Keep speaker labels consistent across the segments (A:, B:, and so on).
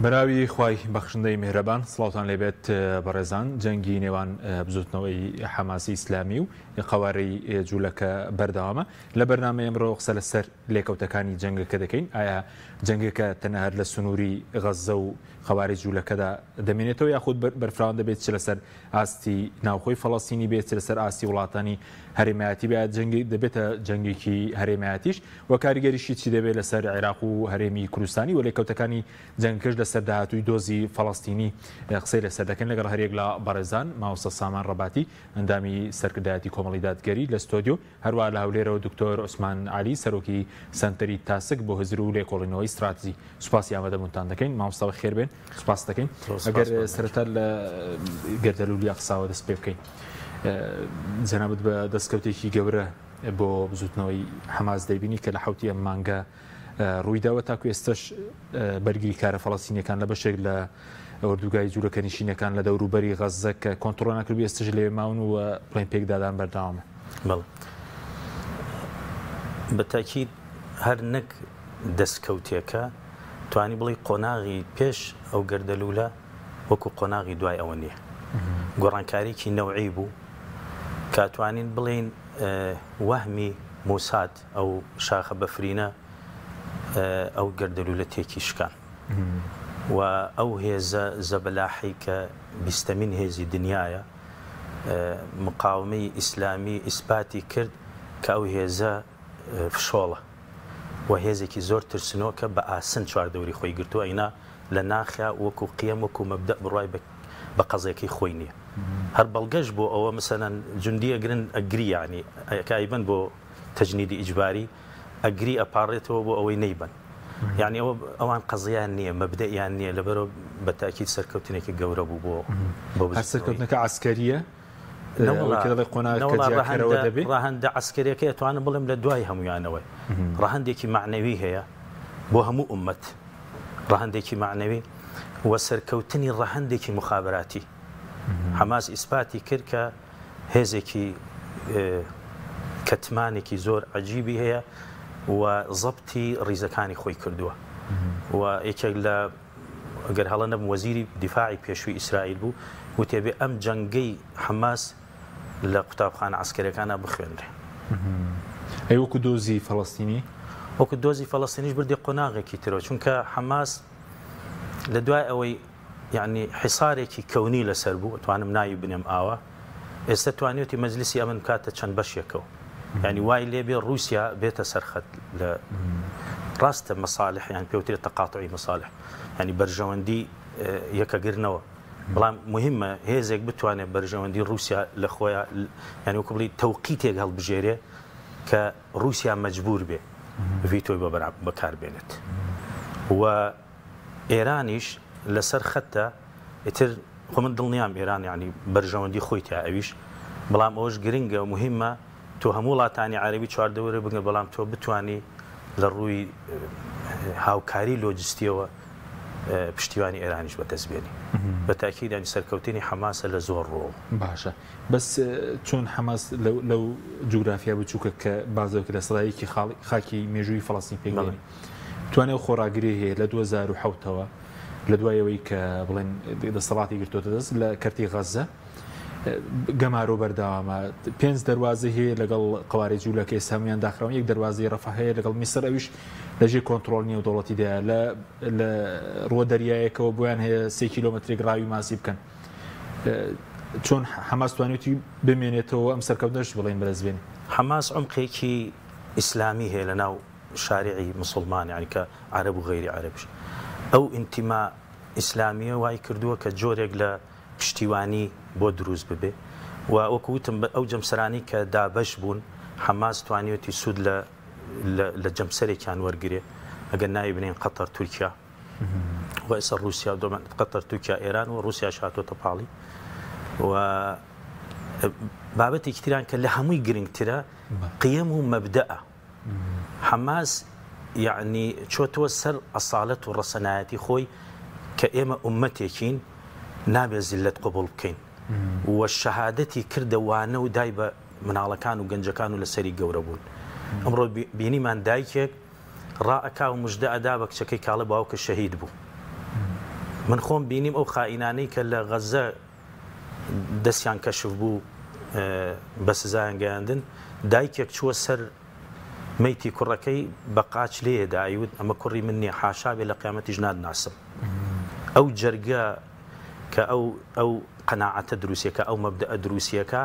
A: بەراوی خوای بەخشندەی میهرەبان سڵاوتان لێبێت بەڕێزان جەنگی نێوان بزوتنەوەی حەماسی ئیسلامی و قەوارەی جوولەکە بەردەوامە لە بەرنامە ئەمڕۆ قسە لەسەر لێکەوتەکانی جەنگەکە دەکەین. ئایا جەنگەکە تەنها لە سنووری غەزە و قەوارەی جوولەکەدا دەمێنێتەوە یاخود بەرفراوان دەبێت چ لەسەر ئاستی ناوخۆی فەڵەستینی بێت چ لەسەر ئاستی وڵاتانی هەرێمایەتی بێت جەنگی دەبێتە جەنگێکی هەرێمایەتیش و کاریگەریشی چی دەبێت لەسەر عێراق و هەرێمی کوردستانی و لێکەوتەکانی جەنگەکەش لەسەر داهاتووی دۆزی فەڵەستینی قسەی لەسەر دەکەن لەگەڵ هەرێک لە بەڕێزان ماوەستە سامان ڕەباتی ئەندامی سەرکردایەتی کۆمەڵی دادگەری لە ستۆدیۆ هەروە لە هەولێرەوە دکتۆر عوسمان عالی سەرۆکی سەنتەری تاسک بۆ هزر و لێکۆڵینەوەی استراتیژی سوپاسی ئامادەبوونتان دەکەین مامۆستاوە خێر بێن سوپاس دەکەین. ئەگەر سەرەتا لە گەردەلوولیا قساوە دەست پێ بکەین جەنابەت بە دەستکەوتێکی گەورە بۆ بزوتنەوەی حەماس دەیبینی کە لە حوتی ئەم مانگە ڕوویداوە تاکو ئێستش بەرگری کارە فەڵەستینیەکان لە بەشێک لە ئۆردوگای جوولەکە نشینەکان لە دەوروبەری غەزە کە کۆنتڕۆل نەکردووی ئێستش لێ ماون و بڵین پێکدادان بەردەوامە.
B: بەڵێ بەتاکید هەر نەک دەستکەوتێکە توانی بڵێ قۆناغی پێش ئەو گەردەلوولە وەکو قۆناغی دوای ئەوە نییە. گۆڕانکاریکی نەوعی بوو کاتوانین بڵێن وەهمی موساد ئەو شاخە بەفرینە ئەو گەردەلوولە تێکی شکان و ئەو هێزە زەبەلاحی کە بیستەمین هێزی دنیاە مقاومەی ئیسلامی ئیسپاتی کرد کە ئەو هێزە فشۆڵە و هێزێکی زۆر ترسنەوە کە بە ئاسن چواردەوری خۆی گرتووە ئەینا لە ناخیا وەکو قیەم وەکو مەبدە بڕای بە قەزێکی خۆی نییە. هەر بەڵگەش بۆ ئەوە مەسەلەن جوندی ئەگرن ئەگری ینی کایبن بۆ تەجنیدی ئیجباری ئەگری ئەپارڕێتەوە بۆ ئەوەی نەیبن یعنی ئەوان قەزیان نییە مەبدەیان نییە لەبەرەوە بە تاکید سەرکەوتنێکی گەورە بوو بۆ
A: سەرکەوتنەکە عسکەریە
B: ڕاهەندە عسکەریەکە ئەتوانم بڵێم لە دوای هەمویانەوەی ڕاهەندێکی معنەوی هەیە بۆ هەموو ئومەت ڕاهەندێکی معنەوی و سەرکەوتنی ڕاهەندێکی مخابراتی. حەماس ئیسپاتی کرد کە هێزێکی کەتمانێکی زۆر عەجیبی هەیە و زەبتی ڕیزەکانی خۆی کردووە و یەکێک لە ئەگەر هەڵە نەبم وەزیری دیفاعی پێشووی ئیسرائیل بوو وتێبێ ئەم جەنگەی حەماس لە قوتابخانە عسکەریەکانە بخوێنرێ.
A: ئەی وەکو دۆزی فەڵەستینی
B: وەکو دۆزی فەڵەستینیش بردی قۆناغێکی ترەوە چونکە حەماس لە دوای ئەوەی یعنی حیسارێکی کەونی لەسەر بوو ئەتوانم ناوی بنێم ئاوە ئێستا توانێتی مەجلیسی ئەمن کاتە چەند بەشێکەوە ینی وای لێبێ رووسیا بێتە سەرخەت لە ڕاستە مەساڵح یان پێوترێت تەقاتعی مەساڵح ینی بەرژەوەندی یەکەگرنەوە بەڵام مهمە هێزێک بتوانێت بەرژەوەندی رووسیا لە خۆیان ینی وەکو بڵی تەوقیتێک هەڵبژێرێ کە رووسیا مەجبور بێ ڤیتۆی بەکاربێنێت و ئێرانیش لەسەر خەتە ئیتر خۆ من دڵنیام ئێران ینی بەرژەوەندی خۆی تا ئەویش بەڵام ئەوش گرنگە و مهمە تۆ هەموو وڵاتانی عەرەبی چواردەوەرە بگە بەڵام تۆ بتانی لە ڕووی هاوکاری لۆجستیەوە پشتیوانی ئێرانیش بەدەستبێنی بە تاکید ینی سەرکەوتنی حەماسە لە زۆر ڕۆ.
A: باشە بەس چۆن حەماس لەو جوگرافیا بچووکە کە بازەوەکە لە سەدایەکی خاکی مێژووی فەڵەستین پێگەڵێن توانێت خۆڕاگری هەیە لە 2007ەوە لە دوایەوەی کە بڵێن دەسەڵاتی گرتوۆتە دەست لە کەرتی غەزە گەمارۆ بەردەوامە 5 دەواازە هەیە لەگەڵ قەوارەی جوولەکە ئێستا هەمویان داخراون یەک دەواازەی ڕەفە هەیە لەگەڵ میسر ئەویش لەژێر کۆنتڕۆڵ نیە و دەوڵەتیدایە لە ڕۆ دەریایەکەوە بۆیان هەیە 3 کیلۆمەترێک ڕاوی ماسی بکەن. چۆن حەماس توانێتی بمێنێتەوە ئەم سەرکەوتنەش بڵێن بەدەستبێنی؟
B: حەماس عمقێکی ئیسلامی هەیە لە ناو شارعی مسلمان یعنی کە عەرەب و غەیری عەرەبش ئەو ئینتیما ئیسلامیە وای کردووە کە جۆرێک لە پشتیوانی بۆ دروست ببێ و وەکوتم ئەو جەمسەرانی کە دابەش بوون حەماس توانیوەتی سوود لە جەمسەرێکیان وەرگێ ئەگەر ناوی بنێن قەتەر تورکیا و ئێستا رووسیا قەتەر تورکیا ئێران و رووسیا هاتۆتە پاڵی و بابەتێکی تران کە لە هەمووی گرنگترە قیەم و مەبدەە. حەماس یعنی چۆتەوە سەر ئەساڵەت و ڕەسەنایەتی خۆی کە ئێمە ئومەتێکین نابێت زیلەت قبول بکەین و شەهادەتی کردەوانە و دای بە مناڵەکان و گەنجەکان و لەسەری گەورە بوون. ئەمڕۆ بینیمان دایکێک ڕائەکا و مژدە ئەدا بە کچەکەی کاڵە باوکە شەهید بوو من خۆم بینیم ئەو خائینانەی کە لە غەزە دەستیان کەشف بوو بە سزایان گەیاندن دایکێک چووە سەر مەیتی کوڕەکەی بە قاچ لێدا ئەیوت ئەمە کوڕی من نییە حاشا بێ لە قیامەتیش نادناسم ئەو جەرگە کە ئەو قەناعەتە دروستیەکە ئەو مەبدەئە دروستیەکە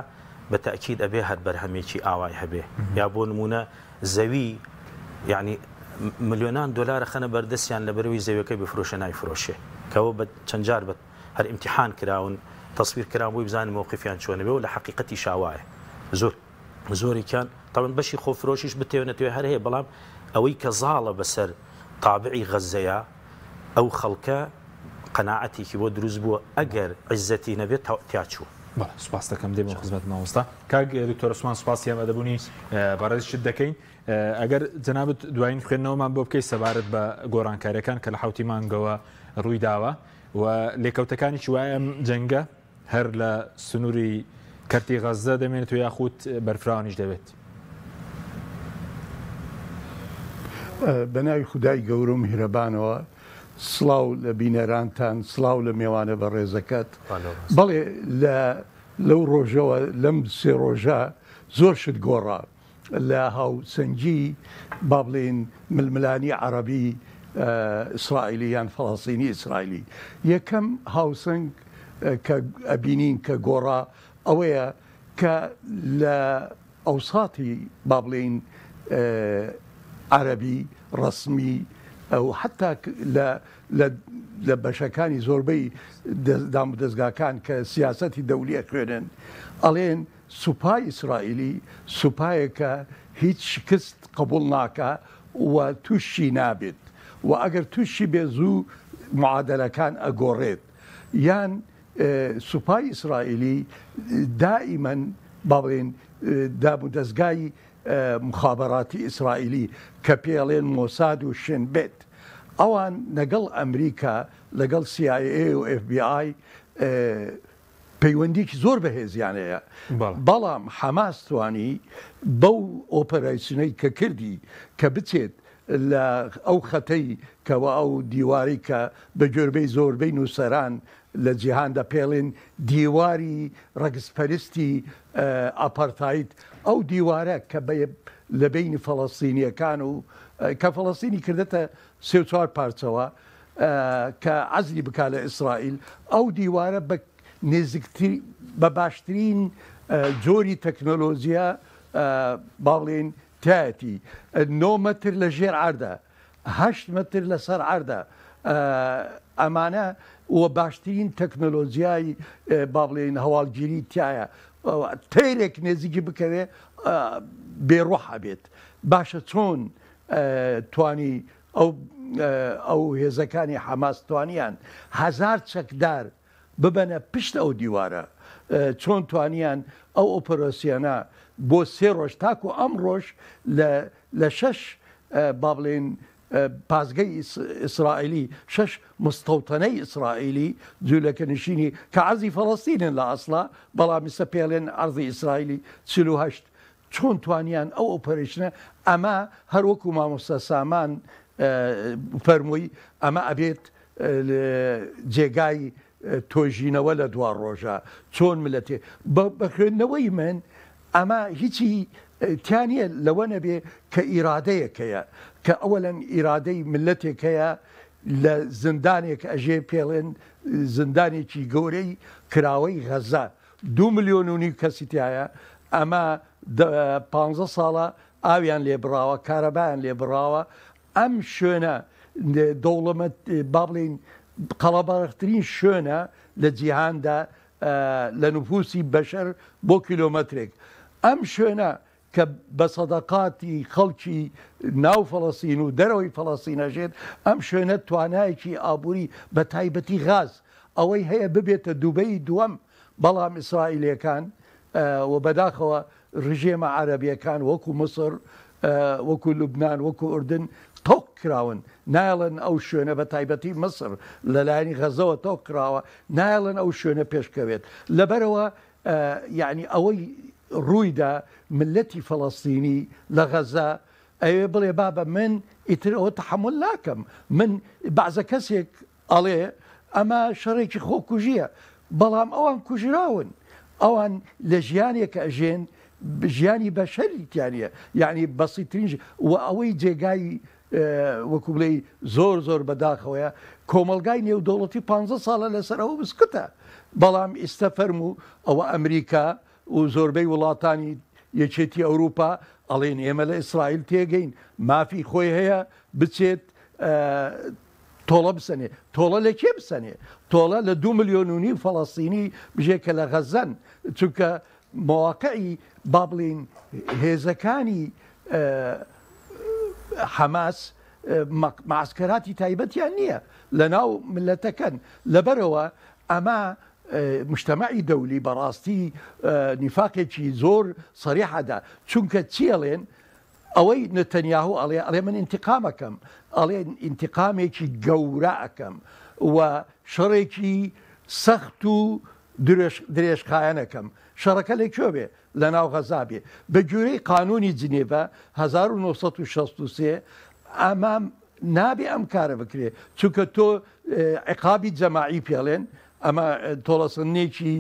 B: بە تەئکید ئەبێ هەر بەرهەمێکی ئاوای هەبێ یا بۆ نمونە زەوی یعنی ملیۆنان دۆلارە خەنە بەردەستیان لە بەرەوەی زەویەکەی بفرۆشە نایفرۆشێ کەەوە بە چەند جار بە هەر ئیمتیحان کراون تەسویر کران بۆی بزانین موقفیان چۆنە بێ و لە حەقیقەتی شاوایە زۆرێکیان تاوان بەشی خۆفرۆشیش بتێونەتوێ هەر هەیە بەڵام ئەوەی کە زاڵە بەسەر تابعی غەزەیە ئەو خەڵکە قەناعەتێکی بۆ دروست بووە ئەگەر عیزەتی نەبێت تیاچوو.
A: سوپاس دەکەم دێمە خزمەت مامۆستا کاک دکتۆر عوسمان سوپاسی ئەمەدەبوونی بەڕێزشت دەکەین ئەگەر جەنابەت دوایین خوێندنەوەمان بۆ بکەی سەبارەت بە گۆڕانکاریەکان کە لە حوتی مانگەوە ڕووی داوە و لێکەوتەکانی وایە ئەم جەنگە هەر لە سنووری کەرتی غەزە دەمێنێت و یاخود بەرفراوانیش دەوێت.
C: بە ناوی خودای گەورە و میهرەبانەوە سڵاو لە بینەرانتان سڵاو لە میێوانە بە ڕێزەکەت بەڵێ لەو ڕۆژەوە لەم سێ ڕۆژە زۆر شت گۆڕا لە هاوسەنگی با بڵێن ململانی عەرەبی ئیسرائیلی یان فەڵەستینی ئیسرائیلی یەکەم هاوسەنگ کە ئەبینین کە گۆڕا ئەوەیە کە لە ئەوساتی با بڵێن عەرەبی ڕەسمی ئەو حتا لە بەشەکانی زۆربەی دام و دەستگاکان کە سیاسەتی دەولیە خوێنن ئەڵێن سوپای ئیسرائیلی سوپایەکە هیچ شکست قبول ناکە و تووشی نابێت و ئەگەر تووشی بێ زوو معادلەکان ئەگۆڕێت یان سوپای ئیسرائیلی دائیمەن با بڵێن دام و دەستگای مخابەراتی ئیسرائیلی کە پێڵێن مۆساد و شێن بێت ئەوان لەگەڵ ئەمریکا لەگەڵ CIA و FBI پەیوەندیکی زۆر بەهێزیانەیە بەڵام حەماس توانی بەو ئۆپەراسیۆنەی کە کردی کە بچێت لە ئەو خەتەی کەەوە ئەو دیواری کە بە جۆربەی زۆربەی نووسەران لە جیهاندا پێڵێن دیواری ڕەگزپەرستی ئاپارتایت ئەو دیوارە کە لە بینی فەڵەستینیەکان و کە فەڵەستینی کردێتە سێ چوار پارچەوە کە عەزلی بکات لە ئیسرائیل ئەو دیوارە بە نێزیکتری بە باشترین جۆری تەکنۆلۆژیە با بڵێن تایەتی 9 مەتر لە ژێر عەردە 8 مەتر لەسەر عەردە ئەمانە و باشترین تەکنۆلۆژیای با بڵێن هەواڵگیری تایە تیرێک نێزیکی بکەوێ بێڕۆحە بێت باشە چۆن توانی ئەو هێزەکانی حەماس توانیان 1000 چەکدار ببەنە پشت ئەو دیوارە چۆن توانیان ئەو ئۆپەراسیۆنە بۆ 3 ڕۆژ تاکو ئەم ڕۆژ لە 6 با بڵێن پازگەی ئیسرائیلی 6 مستەوتەنەی ئیسرائیلی جوولەکە نشینی کە عەرزی فەڵەستینن لە ئەسڵا بەڵام ئێستا پێڵێن عەرزی ئیسرائیلی 48 چۆن توانیان ئەو ئۆپەرێشنە ئەمە هەروەکو مامۆستا سامان فەرمووی ئەمە ئەبێت جێگای تۆژینەوە لە 2 ڕۆژە چۆن ملەتێ بە خوێندنەوەی من ئەمە هیچی تیانە لەوە نەبێ کە ئیرادەیەکەیە کە ئەوەلەن ئیرادەی ملەتێکەیە لە زندانێک ئەژێ پێڵێن زندانێکی گەورەی کراوەی غەزە 2 ملیۆن و نیو کەسی تایە ئەمە 15 ساڵە ئاویان لێبراوە کارەبایان لێبراوە ئەم شوێنە دەوڵەمەت با بڵێن قەڵەبارەخترین شوێنە لە جیهاندا لە نوفوسی بەشەر بۆ کیلۆمەترێک ئەم شوێنە کە بە سەدەقاتی خەڵکی ناو فەڵەستین و دەرەوەی فەڵەستینەژێت ئەم شوێنە توانایەکی ئابووری بە تایبەتی غاز ئەوەی هەیە ببێتە دووبەی دووەم بەڵام ئیسرائیلەکان و بەداخەوە ڕژێمە عەرەبیەکان وەکو مسر وەکو لوبنان وەکو ئوردن تۆق کراون نایڵن ئەو شوێنە بە تایبەتی مسر لەلایەنی غەزەوە تۆق کراوە نایڵن ئەو شوێنە پێشکەوێت لەبەرەوە یعنی ئەوەی ڕوویدا ملەتی فەڵەستینی لە غەزە ئەوێ بڵێ بابە من ئیتر ئەوە تەحمل ناکەم من بەعزە کەسێک ئەڵێ ئەمە شەڕێکی خۆکوژیە بەڵام ئەوان کوژراون ئەوان لە ژیانێکە ئەژێن ژیانی بەشەریتیانە یعنی بەسیترینش و ئەوەی جێگای وەکو بڵێ زۆر بەداخەوەیە کۆمەلگای نێودەوڵەتی 15 ساڵە لەسەرەوە بسکوتە بەڵام ئێستا فەرموو ئەوە ئەمریکا و زۆربەی وڵاتانی یەکێتی ئەوروپا ئەڵێن ئێمە لە ئیسرائیل تێگەین مافی خۆی هەیە بچێت تۆڵە بسەنێ تۆڵە لە کێ بسەنێ تۆڵە لە 2.5 ملیۆن فەڵەستینی بژێکە لە غەزەن چونکە مواقعی با بڵین هێزەکانی حەماس معسکراتی تایبەتیان نییە لە ناو ملەتەکەن لەبەرەوە ئەمە مجتمعی دەولی بەڕاستی نیفاقێکی زۆر سەریحەدا چونکە چیەڵێن ئەوەی نەتەنیاهو ئەڵێ من ئینتقامەکەم ئەڵێن ئینتقامێکی گەورە ئەەکەم و شەڕێکی سەخت و درێژخایەنەکەم شەڕەکە لەکوێ بێ لە ناو غەزابێ بە گوێرەی قانونی جنێڤە 1963 ئەمە نابێ ئەم کارە بکرێ چونکە تۆ عقابی جەماعی پێڵێن ئەمە تۆڵەسنێکی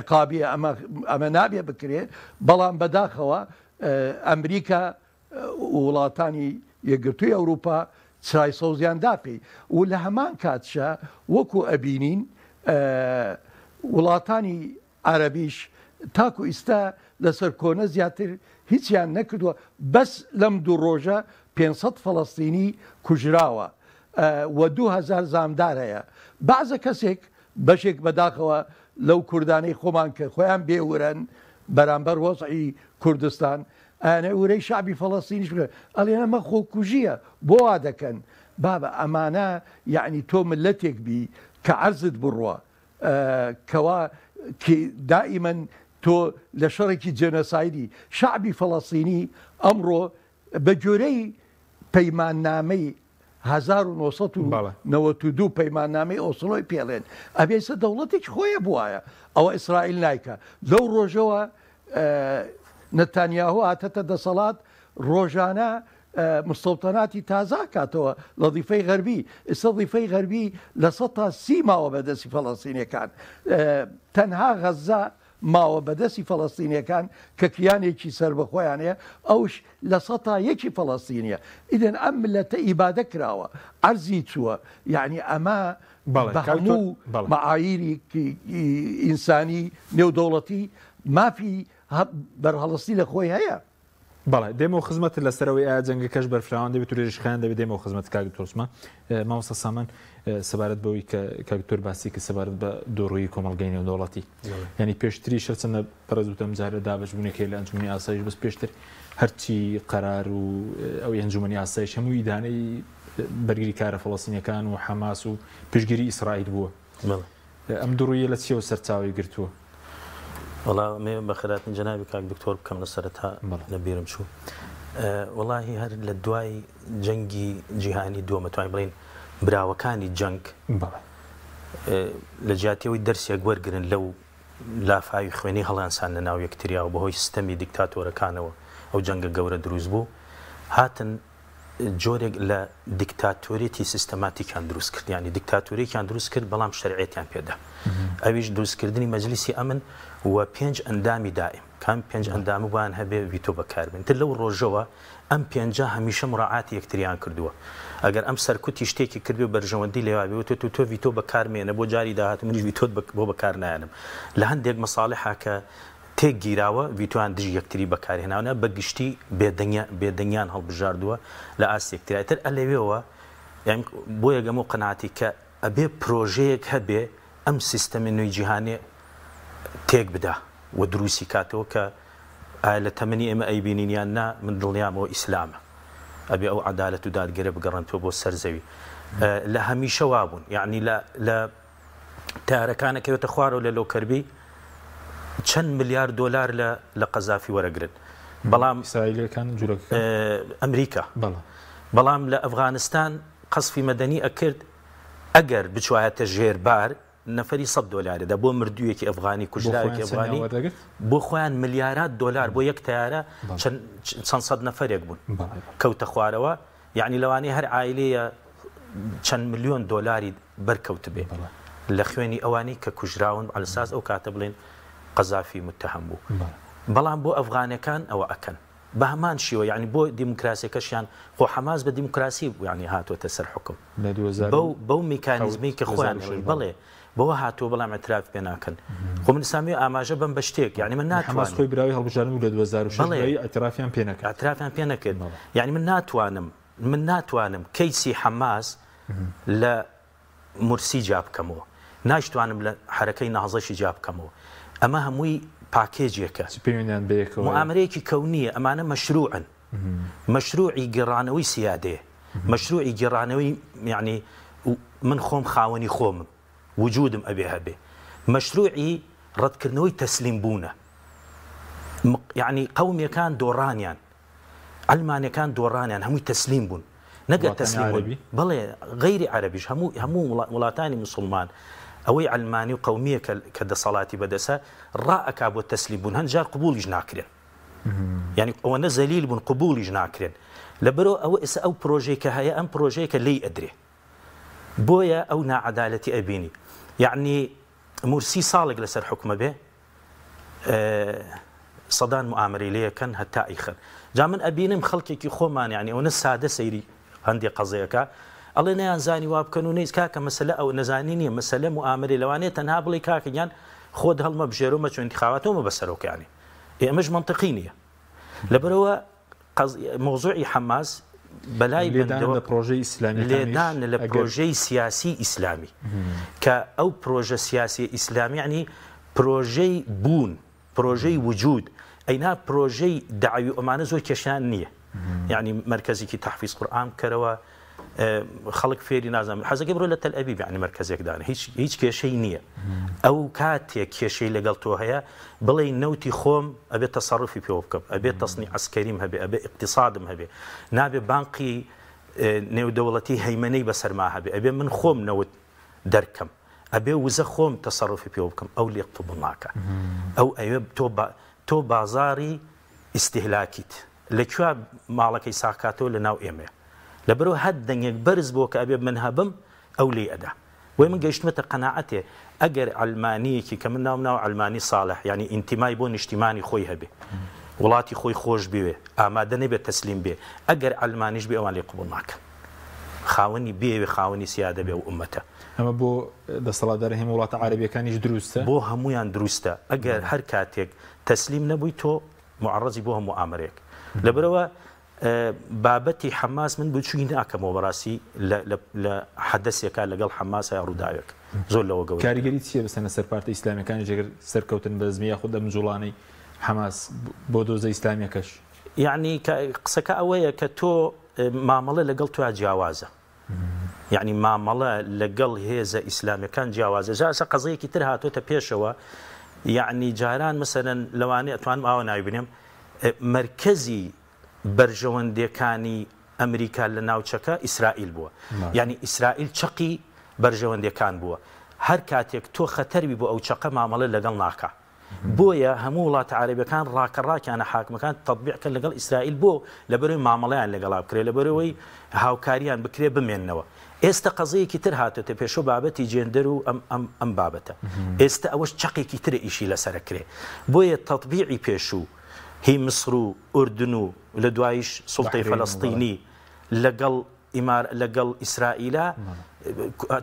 C: عقابی ئەمە نابێ بکرێ بەڵام بەداخەوە ئەمریکا وڵاتانی یەکگرتووی ئەوروپا چرای سەوزیان داپێی و لە هەمان کاتشە وەکو ئەبینین وڵاتانی عەرەبیش تاکو ئیستا لەسەر کۆنە زیاتر هیچیان نەکردووە بەس لەم دوو ڕۆژە 500 فەڵەستینی کوژراوە و 2000 زامدار هەیە بەعزە کەسێک بەشێک بەداخەوە لەو کوردانەی خۆمان کە خۆیان بێورن بەرامبەر وەزعی کوردستان ئەنە وەرەی شعبی فەڵەستینیش بکە ئەڵێن ئەمە خۆکوژیە بۆ وا دەکەن بابە ئەمانە یعنی تۆ ملەتێک بی کە عەرزت بڕوە کەوا دائیمەن تۆ لە شەڕێکی جێنەسایدی شعبی فەڵەستینی ئەمڕۆ بە گوێرەی پەیماننامەی 1992 پەیماننامەی ئۆسلۆی پێڵێن ئەبێسە دەوڵەتێکی خۆیە بواە ئەوە ئیسرائیل نایکە لەو ڕۆژەوە نەتانیاهو هاتەتە دەسەڵات ڕۆژانە مستەوتەناتی تازا کاتەوە لە دیفەی غەربی ئێستا دیفەی غەربی لە 130 ماوە بەدەستی فەڵەستینیەکان تەنها غەزا ماوە بەدەستی فەڵەستینیەکان کە کیانێکی سربەخۆیانەیە ئەوش لە 101 فەڵەستینیە ئیدەن ئەم ملەتە ئیبادە کراوە عەرزی چووە یعنی ئەمە بە هەموو مەعایری ئینسانی نێودەوڵەتی مافی بەرهەڵستی لە خۆی هەیە
A: بەڵێ دێمەوە خزمەت لەسەرەوەی ئایا جەنگەکەش بەرفراوان دەبێت و ێژخیان دەبێت دێمەوە خزمەت کاک تۆسمە مامۆستا سامان سەبارەت بەوەی کە کاکتۆر باسی کە سەبارەت بە دووڕووی کۆمەڵگەی نێودەوڵەتی ینی پێشتری شەرچەندە پەرەزوتەم جارە دابەشبوونێکی لە ئەنجومنی ئاسایش بەس پێشتر هەرچی قەرار و ئەوی ئەنجومنی ئاسایش هەموو ئیدانەی بەرگری کارە فەڵەستینیەکان و حەماس و پشگیری ئیسرائیل بووە ئەم دووڕوویە لە چیەوە سەرچاوی گرتووە
B: وڵا مێ بەخێراتن جەنابی کاک دکتۆر بکەم لە سەرەتا لەبیرم چوو وەڵاهی هەر لە دوای جەنگی جیهانی دووەمەتوانین بڵین براوەکانی جەنگ لە جیاتیەوەی دەرسێک وەرگرن لەو لافاوی خوێنی هەڵانسان لە ناو یەکتریاوە بەهۆی سیستەمی دیکتاتۆرەکانەوە ئەو جەنگە گەورە دروست بوو هاتن جۆرێک لە دیکتاتۆریەتی سیستەماتیکیان دروست کرد ینی دیکتاتۆریەکیان دروست کرد بەڵام شەرعێتیان پێدا ئەویش دروستکردنی مەجلیسی ئەمن و 5 ئەندامی دائم کام 5 ئەندامە وان هەبێ ڤیتۆ بەکاربن تر لەو ڕۆژەوە ئەم 5 هەمیشە مڕاعاتی یەکتریان کردووە ئەگەر ئەم سەرکوتی شتێکی کردو بەرژەوەندی لێوابێت تۆ ڤیتۆ بەکارمێنە بۆ جاری داهات منیش ڤیتۆت بۆ بەکار نایانم لە هەندێک مەساڵحا کە تێک گیراوە ڤیتۆیان دژی یەکتری بەکارهێناونە بە گشتی بێدەنگیان هەڵبژاردووە لە ئاست یەکتریای تر ئەلەوێەوە یان بۆ یەگەم و قەناعەتی کە ئەبێ پرۆژەیەک هەبێ ئەم سیستەمی نوێی جیهانێ تێک بدا و دروستی کاتەوە کە لە تەمەنی ئێمە ئەیبینینیان نا من دڵنیامەوە ئیسلامە ئەبێ ئەو عەدالەت و دادگەرە بگەڕێنەوە بۆ سەرزەوی لە هەمیشە وابوون یعنی لە تارەکانەکەوێتە خوارەوە لە لۆکەربی چەند ملیار دۆلار لە قەزافی وەرەگرن بەڵام ئەمریکا بەڵام لە ئەفغانستان قەسفی مەدەنی ئەکرد ئەگەر بچوایەتە ژێربار نەفەری 100 دلارێدا بۆ مردوویەکی ئەفغانی کوژراوێکی ئەفغانی بۆ خۆیان ملیارات دلار بۆ یەک تیارە چەند سەد نەفەرێک بوون کەوتە خوارەوە یعنی لەوانەیە هەر عایلەیە چەند ملیۆن دۆلاری بەرکەوت بێ لە خوێنی ئەوانی کە کوژراون ئەلساس ئەو کاتە بڵێن قەزافی متهم بوو بەڵام بۆ ئەفغانەکان ئەوە ئەکەن بە هەمان شیوە یعنی بۆ دیموکراسیەکەشیان خۆ حەماس بە دیموکراسی یعنی هاتوۆتە سەر حکم بەو میکانیزمی کە خۆیان بڵێ بەوە هاتووە بەڵام اعتراف پێ ناکەن خۆ من سامی ئاماژە بەم بە شتێک یعنی من ناتوانم
A: خۆی براوی هەڵبژاردن لە 2006 اعترافیان
B: پێ نەکرد یعنی من ناتوانم کەیسی حەماس لە مرسی جا بکەمەوە ناشتوانم لە حرەکەی نەهەزەشی جا بکەمەوە ئەمە هەمووی پاکێجێکە معاملەیەکی کەونیە ئەمانە مەشروعن مەشروعی گێڕانەوەی سیادەیە مەشروعی گێڕانەوەی یعنی من خۆم خاوەنی خۆمم وجودم ئەبێ هەبێ مەشروعی ڕەتکردنەوەی تەسلیم بوونە یعنی قەومیەکان دۆڕانیان ئەلمانەکان دۆڕانیان هەمووی تەسلیم بوون نەگە تەسلیم بڵێ غەیری عەرەبیش هەموو وڵاتانی موسڵمان ئەوەی ئەلمانی و قەومیە کە دەسەڵاتی بەدەسە ڕائەکا بۆ تەسلیم بوون هەنجار قبوڵیش ناکرێن یعنی ئەوەنە زەلیل بوون قبوڵیش ناکرێن لەبەرەوە ئەوە ئێستا ئەو پرۆژەیە کە هەیە ئەم پرۆژەیە کە لی ئەدرێ بۆیە ئەو ناعەدالەتی ئەبینی یعنی مرسی ساڵێک لەسەر حکومە بێ سەدان موامەرەی لەکەن هەتا ئیخن جا من ئەبینم خەڵکێکی خۆمان یعنی ئەوە سادە سەیری هەندێک قەزەیەکە ئەڵێ نەیانزانی وا بکەن و نەیز کاکە مەسەلە ئەو نەزانی نییە مەسەلە موامەرەی لەوانەیە تەنها بڵێ کاکەیان خۆت هەڵمە بژێرەوە چۆن انتخاباتەوە بەسەرۆکانی ئێمەش منطقی نییە لەبەرەوە مۆزوعی حەماس بەلای
A: لێدان لە پرۆژەی ئیسلامی
B: لێدان لە پرۆژەی سیاسی ئیسلامی کە ئەو پرۆژە سیاسی ئیسلامی ینی پرۆژەی بوون پرۆژەی وجود ئەینا پرۆژەی داوی ئەمانە زۆر کێشیان نییە یعنی مرکزێکی تحفیظ قورئان کەرەوە خەڵک فێری نازانم حەزەکەی بڕۆ لە تەل ئەبیب یعنی مرکزێکدان هیچ کێشەی نییە ئەو کاتێک کێشەی لەگەڵ تۆ هەیە بڵێ نەوتی خۆم ئەبێت تەسەڕفی پێوە بکەم ئەبێت تەسنی عسکەریم هەبێ ئەبێ اقتصادم هەبێ نابێ بانقی نێودەوڵەتی هەیمەنەی بەسەرما هەبێ ئەبێ من خۆم نەوت دەرکەم ئەبێ وزە خۆم تەسەڕفی پێوە بکەم ئەو لێ قبوڵ ناکە ئەو ئەوێ تۆ بازاری ئیستیهلاکیت لەکوێ ماڵەکەی ساکاتەوە لە ناو ئێمە لەبەرەوە هەر دەنگێک بەرز بۆ کە ئەبێ من هەبم ئەو لێ ئەدا وی من گەیشتمەتە قەناعەتێ ئەگەر ئەلمانیەکی کە من ناو ئەلمانی ساڵح یعنی ئینتیمای بۆ نیشتیمانی خۆی هەبێ وڵاتی خۆی خۆش بوێ ئامادە نەبێت تەسلیم بێ ئەگەر ئەلمانیش بێ ئەوان لێ قبوڵ ناکەن خاوەنی بێوێ خاوەنی سیادە بێ و ئومەتە
A: ئەمە بۆ دەسەڵاتدار هەموو وڵاتە عەرەبیەکانیش دروستە
B: بۆ هەمویان دروستە ئەگەر هەر کاتێک تەسلیم نەبووی تۆ معڕەزی بۆ هەموو ئامەرێک لەبەرەوە بابەتی حەماس من بچووی ناکەمەوە بەڕاستی لە حەدەسێکە لەگەڵ حەماسە یا ڕووداوێک زۆر لەوە گەورە
A: کاریگەری چییە بەسەنە سەر پارتە ئیسلامیەکانی جێگەر سەرکەوتن بە زمینە خۆ لە مجوڵانەی حەماس بۆ دۆزە ئیسلامیەکەش
B: یعنی قسەکە ئەوەیە کە تۆ مامەڵە لەگەڵ تۆ جیاوازە یعنی مامەڵە لەگەڵ هێزە ئیسلامیەکان جیاوازە جاسە قەزەیەکی تر هاتۆتە پێشەوە یعنی جاران مەسەلەن لەوانەیە ئەتوانم ئاوە ناویبنێم مرکزی بەرژەوەندەکانی ئەمریکا لە ناوچەکە ئیسرائیل بووە یعنی ئیسرائیل چەقی بەرژەوەندەکان بووە هەر کاتێک تۆ خەتەروی بۆ ئەو چەقە مامەڵە لەگەڵ ناکە بۆیە هەموو وڵاتە عەرەبیەکان ڕاکەڕاکیانە حاکمەکان تەطبیقکە لەگەڵ ئیسرائیل بۆ لەبەرەوەی مامەڵەیان لەگەڵا بکرێ لەبەرەوەی هاوکاریان بکرێ بمێننەوە ئێستا قەزەیەکی تر هاتێتە پێشۆ بابەتی جێندەر و ئەم بابەتە ئێستا ئەوەش چەقێکی ترە ئیشی لەسەرکرێ بۆیە تەطبیقی پێشوو هی مصر و ئوردن و لە دوایش سوڵتەی فەلەستینی لەگەڵ ئیسرائیلە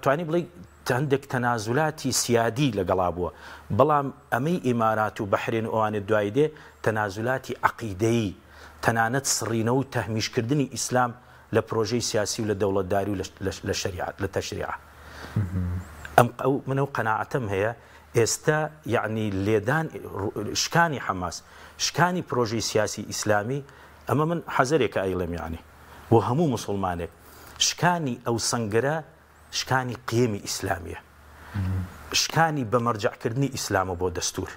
B: توانی بڵێ هەندێک تەنازولاتی سیادی لەگەڵا بووە بەڵام ئەمەی ئیمارات و بەحرێن ئەوانێ دوای دێ تەنازولاتی عەقیدەیی تەنانەت سڕینە و تەهمیشکردنی ئیسلام لە پرۆژەی سیاسی و لە دەوڵەتداری و لە شەریعەت لە تەشریع منەو قەناعەتم هەیە ئێستا یعنی لێدان شکانی حەماس شکانی پرۆژەی سیاسی ئیسلامی ئەمە من حەزەرێکە ئەیڵێم یعنی بۆ هەموو موسڵمانێک شکانی ئەو سەنگەرە شکانی قیەمی ئیسلامیە شکانی بەمەرجەعکردنی ئیسلامە بۆ دەستور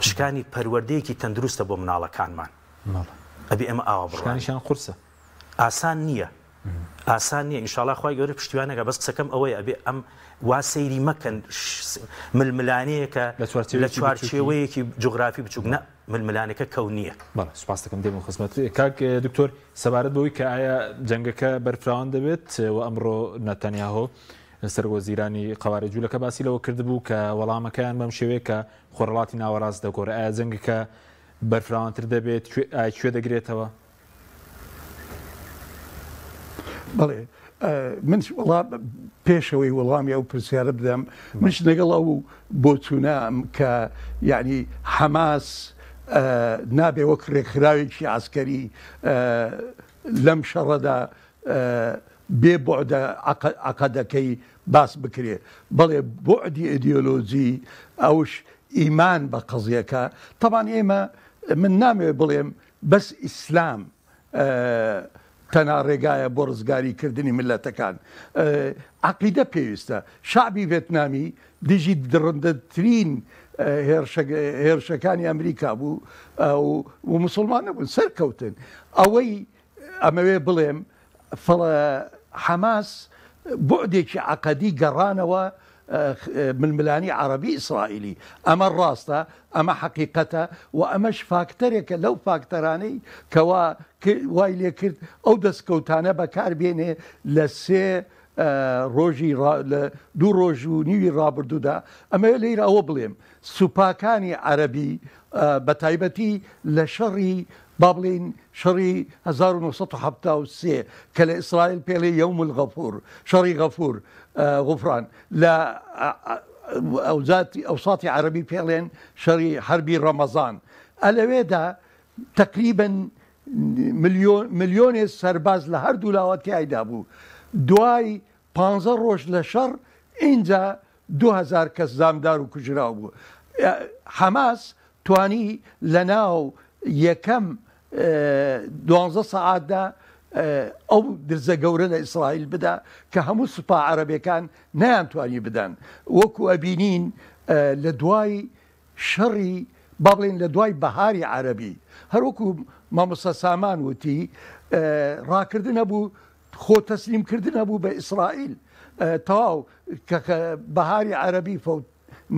B: شکانی پەروەردەیەکی تەندروستە بۆ مناڵەکانمان ئەبێ ئێمە ئاوا بڕوانیشان
A: قورسە
B: ئاسان نییە ئاسان نییە ئینشاڵڵا خی گەورە پشتیوانەکە بەس قسەکەم ئەوەی ئەبێ ئەم وا سەیری مەکەن ململانەیەکە لە چوارچێوەیەکی جوغرافی بچووک نە ململانەکە کەونیە.
A: سوپاس دەکەم دێمە خزمەت کاک دکتۆر سەبارەت بەوەی کە ئایا جەنگەکە بەرفراوان دەبێت و ئەمڕۆ نەتەنیاهۆ سەرۆزیرانی قەوارە جوولەکە باسی لەوە کردبوو کە وەڵامەکەیان بەم شێوەیە کە خۆڕەڵاتی ناوەڕاست دەگۆڕ ئایا جەنگەکە بەرفراوانتر دەبێت کوێ دەگرێتەوە؟
C: بەڵێ من پێشەوەی وەڵامی ئەو پرسیارە بدەم منش لەگەڵ ئەو بۆچوونەم کە یعنی حەماس نابێ وەک ڕێکخراوێکی عسکەری لەم شەڕەدا بێ بۆعدە عەقەدەکەی باس بکرێ بەڵێ بۆعدی ئیدیۆلۆجی ئەوش ئیمان بە قەزیەکە تەبان ئێمە من نامێ بڵێم بەس ئیسلام تەنها ڕێگایە بۆ ڕزگاریکردنی ملەتەکان عەقیدە پێویستە شعبی ڤێتنامی دژی درڕندەترین هێرشەکانی ئەمریکا بوو و موسڵمان نەبوون سەرکەوتن ئەوەی ئەمەوێ بڵێم حەماس بۆعدێکی عەقەدی گەڕانەوە ململانی عربی ئیسرائیلی ئەمە ڕاستە ئەمە حەقیقەتە و ئەمەش فاکتەرێکە لەو فاکتەرانەی کەوا وای لێ کرد ئەو دەستکەوتانە بەکاربێنێ لە سێ ڕۆژی لە دوو ڕۆژ و نیوی ڕابردوودا ئەمە لێرە ئەوە بڵێم سوپاکانی عەربی بە تایبەتی لە شەڕی با بڵێن شەڕی 1973 کە لە ئیسرائیل پێڵێ یەوم الغەفور شەڕی غەفور غوفران لە ئەوساتی عەربی پێڵێن شەڕی حەربی ڕەمەزان ئەلەوێدا تقریبن ملیۆنێ سەرباز لە هەردوو لاوەتیایدا بوو دوای 15 ڕۆژ لە شەڕ اینجا 2000 کەس زامدار و کوژراو بوو حەماس توانی لە ناو یەکەم 12 سەعاتدا ئەو درزە گەورە لە ئیسرائیل بدا کە هەموو سوپا عەرەبیەکان نەیانتوانی بدەن وەکو ئەبینین لە دوای شەڕی با بڵێن لە دوای بەهاری عەرەبی هەروەکو مامۆستا سامان وتی ڕاکردن هەبوو خۆ تەسلیمکردن هەبوو بە ئیسرائیل تەواو کە بەهاری عەرەبی فەوت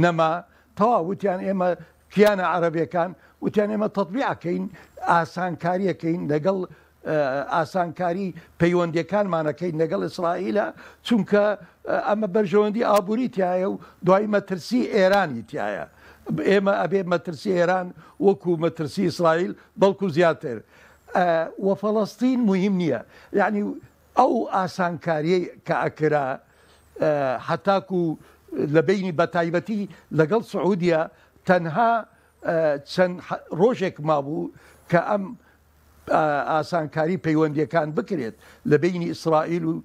C: نەما تەواو وتیان ئێمە کیانە عەرەبیەکان وتیان ئێمە تەطبیعەکەین ئاسانکاریەکەین لەگەڵ ئاسانکاری پەیوەندیەکانمانەکەین لەگەڵ ئیسرائیلە چونکە ئەمە بەرژەوەندی ئابووری تایە و دوای مەترسی ئێرانی تایە ئێمە ئەبێ مەترسی ئێران وەکو مەترسی ئیسرائیل بەڵکو زیاتر وە فەڵەستین مهم نییە یعنی ئەو ئاسانکاریەی کە ئەکرا حتاکو لە بینی بەتایبەتی لەگەڵ سعودیە تەنها چەند ڕۆژێک مابوو کە ئەم ئاسانکاری پەیوەندیەکان بکرێت لە بینی ئیسرائیل و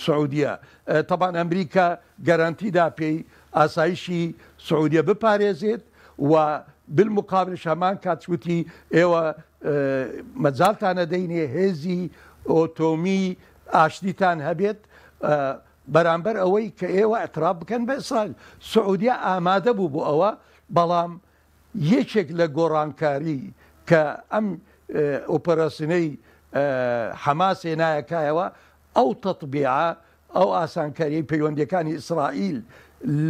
C: سعودیە تەبان ئەمریکا گەرانتیدا پێی ئاسایشی سعودیە بپارێزێت و بالمقابلش هەمان کاتوتی ئێوە مەجاڵتانە دەینێ هێزی ئۆتۆمی ئاشتیتان هەبێت بەرامبەر ئەوەی کە ئێوە ئەتراف بکەن بە ئیسرائیل سعودیە ئامادە بوو بۆ ئەوە بەڵام یەکێک لە گۆڕانکاری کە ئەم ئۆپەراسیۆنەی حەماس هێنایەکایەوە ئەو تەطبیعە ئەو ئاسانکاریی پەیوەندیەکانی ئیسرائیل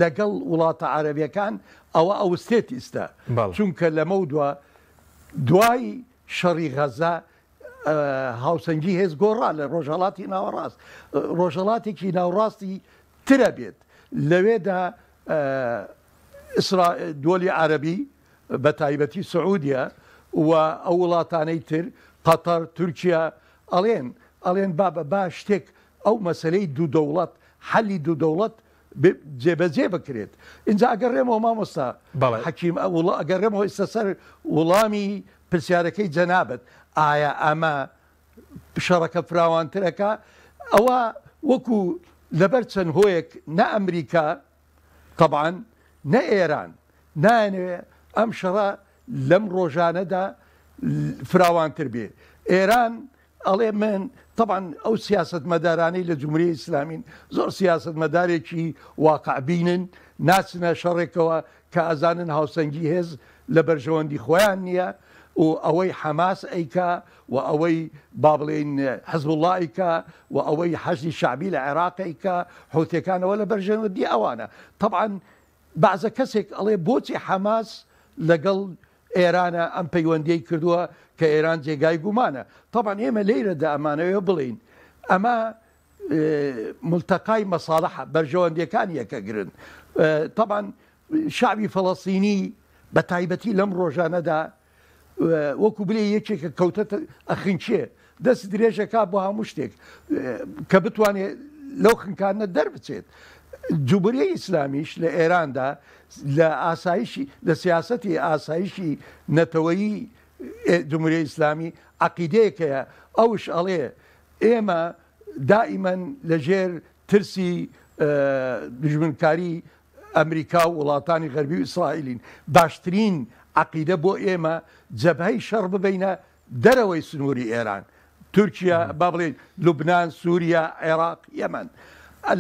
C: لەگەڵ وڵاتە عەرەبیەکان ئەوە ئەوستێتی ئستا چونکە لەمە دوای شەڕی غەزا هاوسەنگی هێز گۆڕا لە ڕۆژهەڵاتی ناوەڕاست ڕۆژهەڵاتێکی ناوڕاستی ترە بێت لەوێدا دۆلی عەرەبی بە تایبەتی سعودیە و ئەو وڵاتانەی تر قەتەر تورکیا ئەڵێن با شتێک ئەو مەسەلەی دوو دەوڵەت حەلی دوو دەوڵەت جێبەجێ بکرێت اینجا ئەگەڕێمەوە مامۆستا حەکیم ئەگەڕێمەوە ئێستا سەر وەڵامی پرسیارەکەی جەنابەت ئایا ئەمە شەڕەکە فراوانترەکە ئەوە وەکو لەبەر چەند هۆیەک نە ئەمریکا طبعاً نە ئێران نانوێ ئەم شەڕە لەم ڕۆژانەدا فراوانتر بێ ئێران ئەڵێ من طبعاً ئەو سیاست مەدارانەی لە جمهوریە ئیسلامین زۆر سیاست مەدارێکی واقعبینن ناچنە شەڕێکەوە کە ئەزانن هاوسەنگی هێز لە بەرژەوەندی خۆیان نییە و ئەوەی حەماس ئەیکا و ئەوەی با بڵێن حزب الله ئەیکا و ئەوەی حەشدی شعبی لە عێراق ئەیکا حوتیەکانەوە لە بەرژەوەندی ئەوانە طبعا بەعزە کەسێک ئەڵێ بۆچی حەماس لەگەڵ ئێرانە ئەم پەیوەندیەی کردووە کە ئێران جێگای گومانە طبعا ئێمە لێرەدا ئەمانەوە بڵین ئەمە ملتەقای مەساڵحە بەرژەوەندیەکان یەکەگرن طبعا شعبی فەڵەستینی بە تایبەتی لەم ڕۆژانەدا وەکو بلێ یەکێکە کەوتە ئەخینچێ دەست درێژەکە بۆ هەموو شتێک کە بتوانێت لەو خنکانە دەربچێت جمهوریەی ئیسلامیش لە ئێراندا لە ئاسایشی لە سیاسەتی ئاسایشی نەتەوەیی جمهوریەی ئیسلامی عەقیدەیەکەیە ئەوش ئەڵێ ئێمە دائیمەن لەژێر ترسی دژمنکاری ئەمریکا و وڵاتانی غەربی و ئیسرائیلین باشترین عەقیدە بۆ ئێمە جەبهەی شەڕ ببینە دەرەوەی سنووری ئێران تورکیا با بڵێن لوبنان سووریا عێراق یەمەن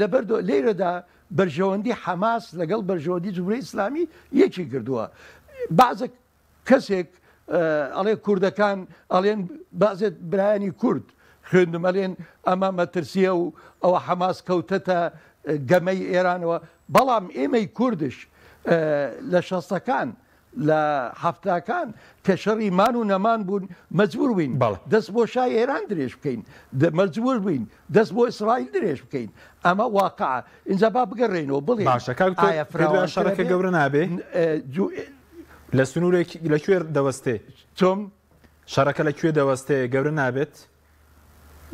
C: لەبەر لێرەدا بەرژەوەندی حەماس لەگەڵ بەرژەوەندی جمهوریەی ئیسلامی یەکی کردووە بەعزە کەسێک ئەڵێ کوردەکان ئەڵێن بەعزێت برایانی کورد خوێندم ئەڵێن ئەمە مەترسیە و ئەوە حەماس کەوتەتە گەمەی ئێرانەوە بەڵام ئێمەی کوردش لە شەستەکان لە هەفتاکان کە شەڕی مان و نەمان بوون مەجبور بووین دەست بۆ شای ئێران درێژ بکەین مەجبور بووین دەست بۆ ئیسرائیل درێژ بکەین ئەمە واقعە اینجا با بگەڕێنەوە بڵێ
A: شەڕەکە گەورە نابێ لە سنوورێک لەکوێ دەوەستێ
C: چۆم
A: شەڕەکە لەکوێ دەوەستێ گەورە نابێت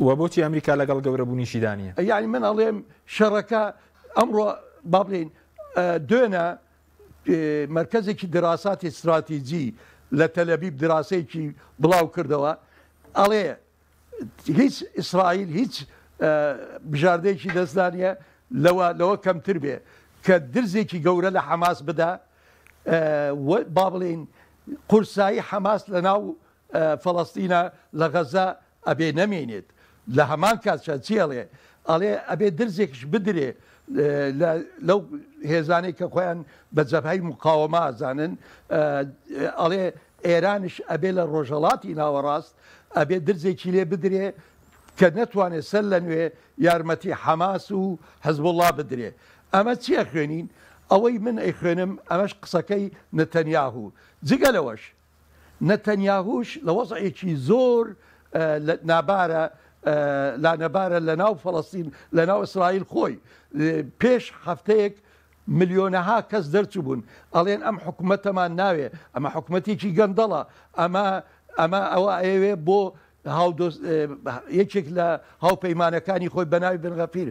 A: و بۆچی ئەمریکا لەگەڵ گەورەبوونیشی دانیە
C: یعنی من ئەڵێم شەڕەکە ئەمڕۆ با بڵێن دوێنە مرکزێکی دراساتی استراتیجی لە تەلەبیب دراسەیەکی بڵاو کردەوە ئەڵێ هیچ ئیسرائیل هیچ بژاردەیەکی دەستدانە لەوە کەمتر بێ کە درزێکی گەورە لە حەماس بدا با بڵێن قورسایی حەماس لە ناو فەڵەستینە لە غەزا ئەبێ نەمێنێت لە هەمان کاتشە چێڵێ ئەڵێ ئەبێ درزێکش بدرێ لەو هێزانەی کە خۆیان بە جەبهەی مقاوەمە ئازانن ئەڵێ ئێرانش ئەبێ لە ڕۆژهەڵاتی ناوەڕاست ئەبێ درزێکی لێ بدرێ کە نەتوانێت سەر لە نوێ یارمەتی حەماس و حزب الله بدرێ ئەمە چیە خوێنین ئەوەی من ئەیخوێنم ئەمەش قسەکەی نەتەنیاهوو جگەلەوەش نەتەنیاهوش لە وەزعێکی زۆر نابارە لا نەبارە لە ناو فەڵەستین لە ناو ئیسرائیل خۆی پێش هەفتەیەک ملیۆنەها کەس دەرچوو بوون ئەڵێن ئەم حکوومەتەمان ناوێ ئەمە حکوومەتێکی گەندەڵە ئەمە ئەوە ئەوێ بۆ یەکێک لە هاوپەیمانەکانی خۆی بەناوی بنغەفیر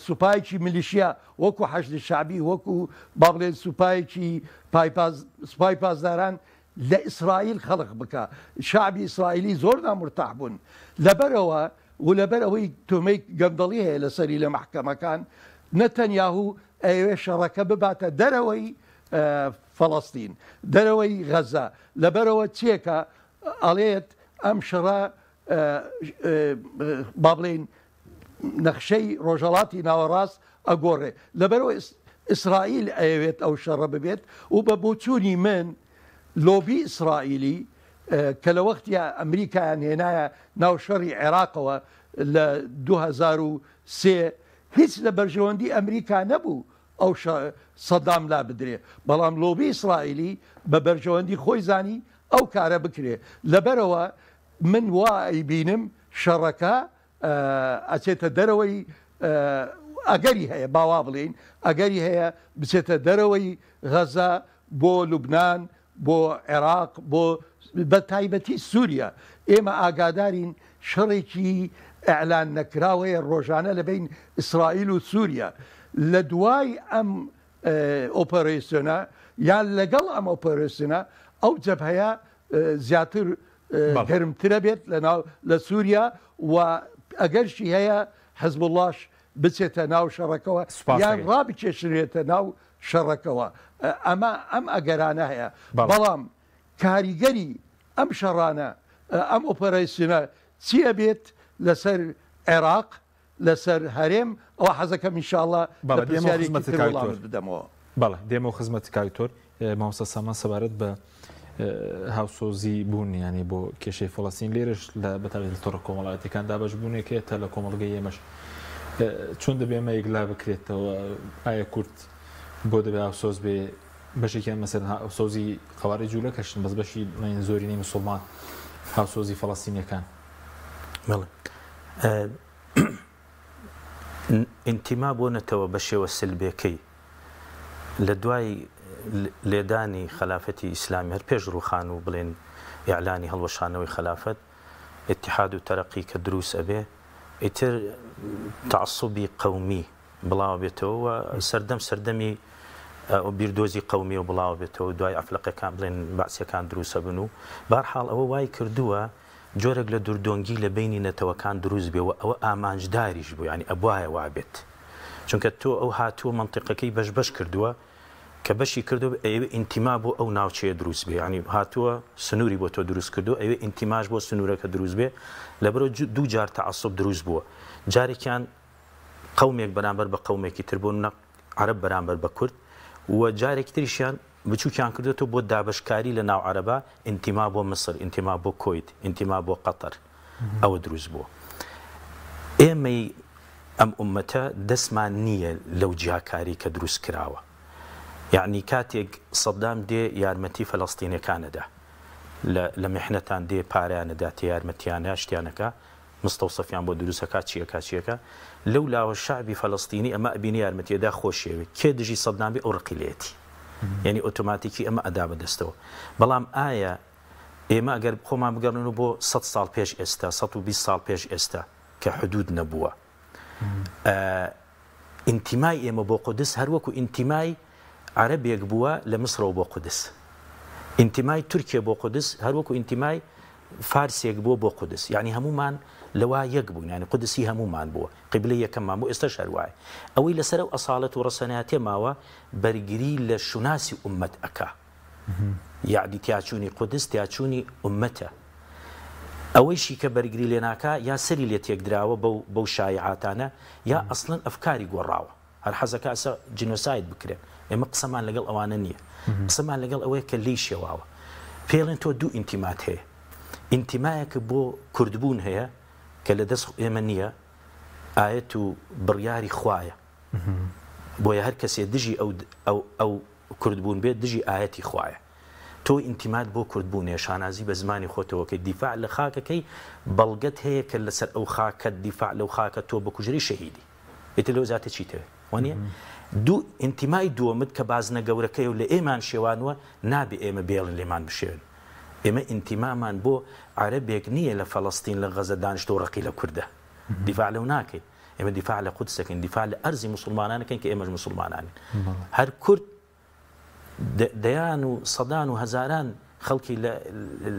C: سوپایکی میلیشیا وەکو حەشد شعبی وەکو با بڵێن سوپایکی سوپای پاسداران لە ئیسرائیل خەڵق بکە شعبی ئیسرائیلی زۆر نامرتاح بوون لەبەرەوە و لەبەر ئەوەی تۆمەی گەندەڵی هەیە لەسەری لە محکەمەکان نەتەنیاهوو ئەوێ شەڕەکە بباتە دەرەوەی فەڵەستین دەرەوەی غەزا لەبەرەوە چیەکە ئەڵێت ئەم شەڕە با بڵێن نەخشەی ڕۆژهەڵاتی ناوەڕاست ئەگۆڕێ لەبەرەوە ئیسرائیل ئەوێت ئەو شەڕە ببێت و بە بۆچوونی من لۆبی ئیسرائیلی کە لە وەختی ئەمریکایان هێنایە ناو شەڕی عێراقەوە لە 2003 هیچ لە بەرژەوەندی ئەمریکا نەبوو ئەو سەدام لا بدرێ بەڵام لۆبی ئیسرائیلی بە بەرژەوەندی خۆی زانی ئەو کارە بکرێ لەبەرەوە من وای بینم شەڕەکە ئەچێتە دەرەوەی ئەگەری هەیە باوا بڵین ئەگەری هەیە بچێتە دەرەوەی غەزا بۆ لوبنان بۆ عێراق بۆ بە تایبەتی سووریا ئێمە ئاگادارین شەڕێکی ئەعلان نەکراوەیە ڕۆژانە لە بین ئیسرائیل و سووریا لە دوای ئەم ئۆپەراسیۆنە یان لەگەڵ ئەم ئۆپەراسیۆنە ئەو جەبهەیە زیاتر گەرمترە بێت لە سووریا و ئەگەرشی هەیە حزب اللهش بچێتە ناو شەڕەکەەوە یان ڕابکێشرێتە ناو شەڕەکەەوە ئەم ئەگەرانە هەیە بەڵام کاریگەری ئەم شەڕانە ئەم ئۆپەراسیۆنە چیە بێت لەسەر عێراق لەسەر هەرێم ئەوە حەزەکەم ئینشاءڵڵا
A: بدەمەوە بەڵێ دێمە و خزمەتی کاکتۆر مامۆستا سامان سەبارەت بە هاوسۆزی بوون ینی بۆ کێشەی فەڵەستین لێرەش لە بەتابێت تۆڕە کۆمەڵایەتەکان دابەش بوونێکێتە لە کۆمەڵگەی ئێمەش چۆن دەبێ ئەمە یەکلا بکرێتەوە ئایا کورد بۆ دەبێ هاوسۆز بێ بەشێکیان مەسەر هاوسۆزی خەواری جوولە کەشن بەس بەشی زۆرینەی موسڵمان هاوسۆزی فەڵەستینیەکان
B: ئینتیما بۆنەتەوە بە شێوە سلبێکەی لە دوای لێدانی خلافەتی ئیسلامی هەر پێش ڕووخان و بڵێن ئیعلانی هەڵوەشانەوەی خلافەت اتحاد و تەرەقی کە دروست ئەبێ ئیتر تعسوبی قەومی بڵاو بێتەوە سەردەمی بیردۆزی قەومی و بڵاو بێتەوە دوای ئەفلەقەکان بڵێن باسیەکان دروستە بن و بەرحاڵ ئەوە وای کردووە جۆرێک لە دووردۆنگی لە بینی نەتەوەکان دروست بێەوە ئەوە ئامانجداریش بوو ینی ئەبواە وابێت چونکە تۆ ئەو هاتووە منطقەکەی بەش کردووە کە بەشی کردو ئەوێ ئینتیما بۆ ئەو ناوچەیە دروست بێ ینی هاتووە سنووری بۆ تۆ دروست کردو ئەوێ ئینتیماش بۆ سنوورەکە دروست بێ لەبەرەوە دوو جار تەعەسوب دروست بووە جارێکیان قەومێک بەرامبەر بە قەومێکی تر بوون عەرەب بەرامبەر بە کورد و جارێکی تریشیان بچووکیان کردێتەوە بۆ دابشکاری لە ناو عەرەبا ئینتیما بۆ مسر ئینتیما بۆ کۆیت ئینتیما بۆ قەتەر ئەوە دروست بووە ئێمەی ئەم ئومەتە دەستمان نییە لەو جیاکاری کە دروست کراوە یعنی کاتێک سەدام دێ یارمەتی فەلەستینیەکانەدا لە میحنەتان دێ پارەیانەدا تێ یارمەتیانە شتیانەکە مستەوسەفیان بۆ دروستەکە چیەکە لەو لاوە شعبی فەلەستینی ئەمە ئەبینی یارمەتیەدا خۆشیەوێ کێ دژی سەدام بێ ئەو ڕقیلێتی یعنی ئۆتۆماتیکی ئەمە ئەدا بەدەستەوە بەڵام ئایا ئێمە ئەگەر خۆمان بگەڕنەوە بۆ 100 ساڵ پێش ئێستا 120 ساڵ پێش ئێستا کە حدود نەبووە ئینتیمای ئێمە بۆ قودس هەروەکو ئینتیمای عەرەبێک بووە لە مسرەوە بۆ قودس ئینتیمای تورکیا بۆ قودس هەروەکو ئینتیمای فارسێک بووە بۆ قودس یعنی هەمومان لەوا یەک بوون ینی قودسی هەمومان بووە قیبلەی یەکەممان بوو ئێستاش هەروایە ئەوەی لەسەر ئەو ئەساڵەت و ڕەسەنایەتێ ماوە بەرگری لە شوناسی ئومەت ئەکا یعنی تیاچوونی قودس تیاچوونی ئومەتە ئەوەیشی کە بەرگری لێ ناکا یا سەری لێ تێکدراوە بەو شایعاتانە یا ئەسڵەن ئەفکاری گۆڕاوە هەر حەزەکە ئەسا جینۆساید بکرێن ئێمە قسەمان لەگەڵ ئەوانە نییە قسەمان لەگەڵ ئەوەیە کە لی شێواوە پێڵێن تۆ دوو ئینتیمات هەیە ئینتیمایەکە بۆ کوردبوون هەیە کە لە دەست ئێمە نییە ئاەت و بڕیاری خوایە بۆیە هەر کەسێ دژی ئەو کوردبوون بێت دژی ئاەتی خوایە تۆ ئینتیمات بۆ کوردبوونێ شانازی بە زمانی خۆتەوەکەی دیفاع لە خاکەکەی بەڵگەت هەیە کە لەسەر ئەو خاکەت دیفاع لەو خاکە تۆ بە کوژری شەهیدی ئێتە لەو زاتە چیتەوێ وانە دوو ئینتیمای دووەمت کە بازنە گەورەکەی و لە ئێمان شێوانوە نابێ ئێمە بێڵن لێمان بشێن ئێمە ئینتیمامان بۆ عەرەبێک نییە لە فەڵەستین لە غەزە دانیشتۆ ڕقی لە کووردە دیفاع لەو ناکەین ئێمە دیفاع لە قودسەکەین دیفاع لە ئەرزی موسڵمانانەکەین کە ئێمەش موسڵمانانین هەر کورد دەیان و سەدان و هەزاران خەڵکی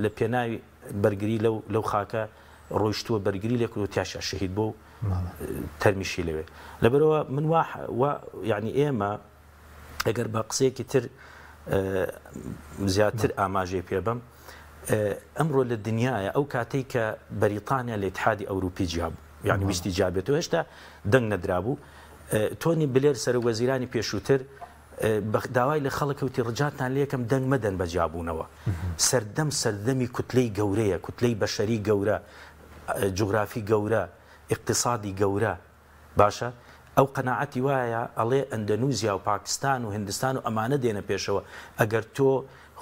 B: لە پێناوی بەرگری لەو خاکە ڕۆیشتووە بەرگری لێ کرد و تیاشە شەهید بۆ تەرمیشی لەوێ لەبەرەوە من یعنی ئێمە ئەگەر بە قسەیەکی تر زیاتر ئاماژێ پێ بم ئەمڕۆ لە دنیاە ئەو کاتەی کە بەریتانیا لە ئیتحادی ئەوروپی جیاب یعنی ویستی جابێتەوە هێشتا دەنگ نەدرابوو تۆنی بلێر سەرۆوەزیرانی پێشووتر داوای لە خەڵکەوتی ڕجاتان لە یەکەم دەنگ مەدەن بە جیابوونەوە سەردەمی کوتلەی گەورەیە کوتلەی بەشەری گەورە جوغرافی گەورە اقتصادی گەورە باشە ئەو قەناعەتی وایە ئەڵێ ئەندەنوزیا و پاکستان و هندستان و ئەمانە دێنە پێشەوە ئەگەر تۆ